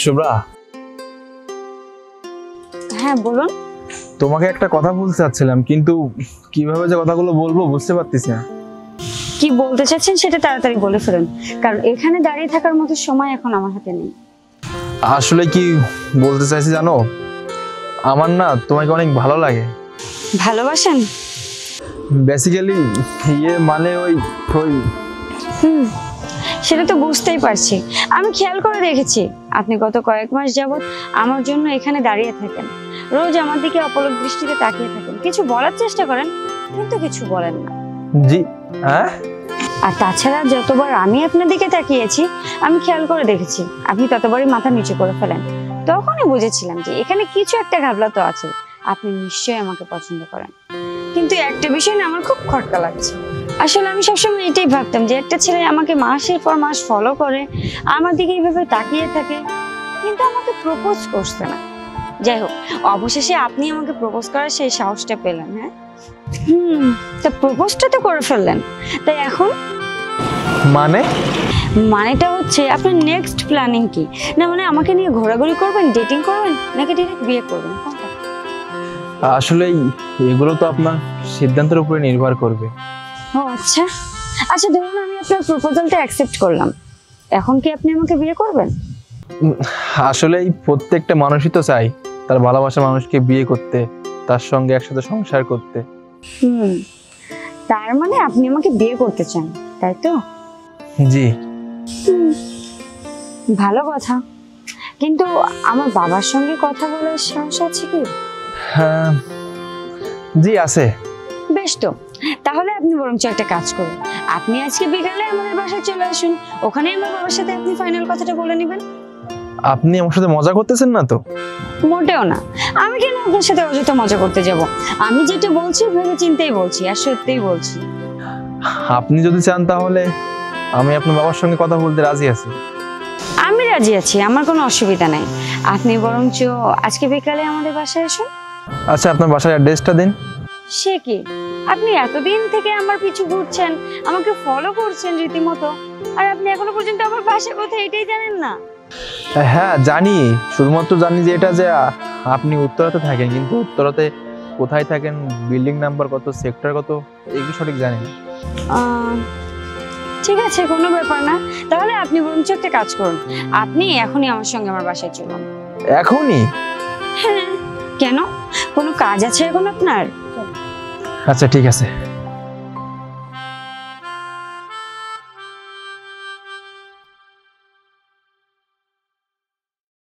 শুভ্রা, হ্যাঁ বলুন। তোমাকে একটা কথা বলতে চাচ্ছিলাম, কিন্তু কিভাবে যে কথাগুলো বলবো বুঝতে পারতেছি না। কি বলতে চাচ্ছেন সেটা তাড়াতাড়ি বলে ফেলুন, কারণ এখানে দাঁড়িয়ে থাকার মতো সময় এখন আমার হাতে নেই। আসলে কি বলতে চাইছি জানো, আমার না তোমাকে অনেক ভালো লাগে। ভালোবাসেন? বেসিক্যালি মানে ওই ওই হুম, সেটা তো বুঝতেই পারছি। আমি খেয়াল করে দেখেছি আপনি গত কয়েক মাস যাবত আমার জন্য এখানে দাঁড়িয়ে থাকেন, রোজ আমার দিকে অপলক দৃষ্টিতে তাকিয়ে থাকেন, কিছু বলার চেষ্টা করেন কিন্তু কিছু বলেন না। জি হ্যাঁ। আর তাছাড়া যতবার আমি আপনার দিকে তাকিয়েছি আমি খেয়াল করে দেখেছি আপনি ততবারই মাথা নিচু করে ফেলেন। তখনই বুঝেছিলাম যে এখানে কিছু একটা ঘাবলা তো আছে, আপনি নিশ্চয়ই আমাকে পছন্দ করেন। কিন্তু একটা বিষয় না আমার খুব খটকা লাগছে। আসলে আমি সবসময় এটাই ভাবতাম যে একটা ছেলে আমাকে মাসের পর মাস ফলো করে, আমার দিকে এইভাবে তাকিয়ে থাকে, কিন্তু আমাকে প্রপোজ করছে না। যাই হোক, অবশেষে আপনি আমাকে প্রপোজ করার সেই সাহসটা পেলেন। হ্যাঁ, তা প্রপোজটা তো করে ফেললেন, তাই এখন মানেটা হচ্ছে আপনার নেক্সট প্ল্যানিং কি? না মানে আমাকে নিয়ে ঘোরাঘুরি করবেন, ডেটিং করবেন, নাকি ডিরেক্ট বিয়ে করবেন? আসলে এগুলো তো আপনার সিদ্ধান্তের উপরে নির্ভর করবে। ও আচ্ছা আচ্ছা, ধরুন আমি আপনার প্রপোজালটা অ্যাকসেপ্ট করলাম, এখন কি আপনি আমাকে বিয়ে করবেন? আসলে প্রত্যেকটা মানুষই তো চাই তার ভালোবাসার মানুষকে বিয়ে করতে, তার সঙ্গে একসাথে সংসার করতে। তার মানে আপনি আমাকে বিয়ে করতে চান, তাই তো? জি। ভালো কথা, কিন্তু আমার বাবার সঙ্গে কথা বলার সাহস আছে কি? হ্যাঁ জি আছে। বেশ, তো তাহলে আপনি বরঞ্চ একটা কাজ করুন, আপনি আজকে বিকালে আমাদের বাসায় চলে আসুন, ওখানে আমার বাবার সাথে আপনি ফাইনাল কথাটা বলে নেবেন। আপনি আমার সাথে মজা করতেছেন না তো? মোটেও না, আমি কেন আপনার সাথে অযথা মজা করতে যাব? আমি যেটা বলছি ভেবে চিন্তেই বলছি, আর সত্যিই বলছি। আপনি যদি চান তাহলে আমি আপনার বাবার সঙ্গে কথা বলতে রাজি আছি। আমি রাজি আছি, আমার কোনো অসুবিধা নাই। আপনি বরঞ্চ আজকে বিকালে আমাদের বাসায় আসুন। আচ্ছা, আপনার বাসার অ্যাড্রেসটা দিন। সে কি, আপনি এতদিন থেকে আমার পিছু ঘুরছেন, আমাকে ফলো করছেন রীতিমতো, আর আপনি এখনো পর্যন্ত আমার বাসা কোথায় এটাই জানেন না? হ্যাঁ জানি, শুধুমাত্র জানি যে এটা যে আপনি উত্তরাতে থাকেন, কিন্তু উত্তরাতে কোথায় থাকেন, বিল্ডিং নাম্বার কত, সেক্টর কত, এগুলো সঠিক জানি না। ঠিক আছে, কোনো ব্যাপার না। তাহলে আপনি বরঞ্চ একটা কাজ করুন, আপনি এখনই আমার সঙ্গে আমার বাসায় চলুন। এখনই? হ্যাঁ, কেন, কোনো কাজ আছে এখন আপনার? আচ্ছা ঠিক আছে।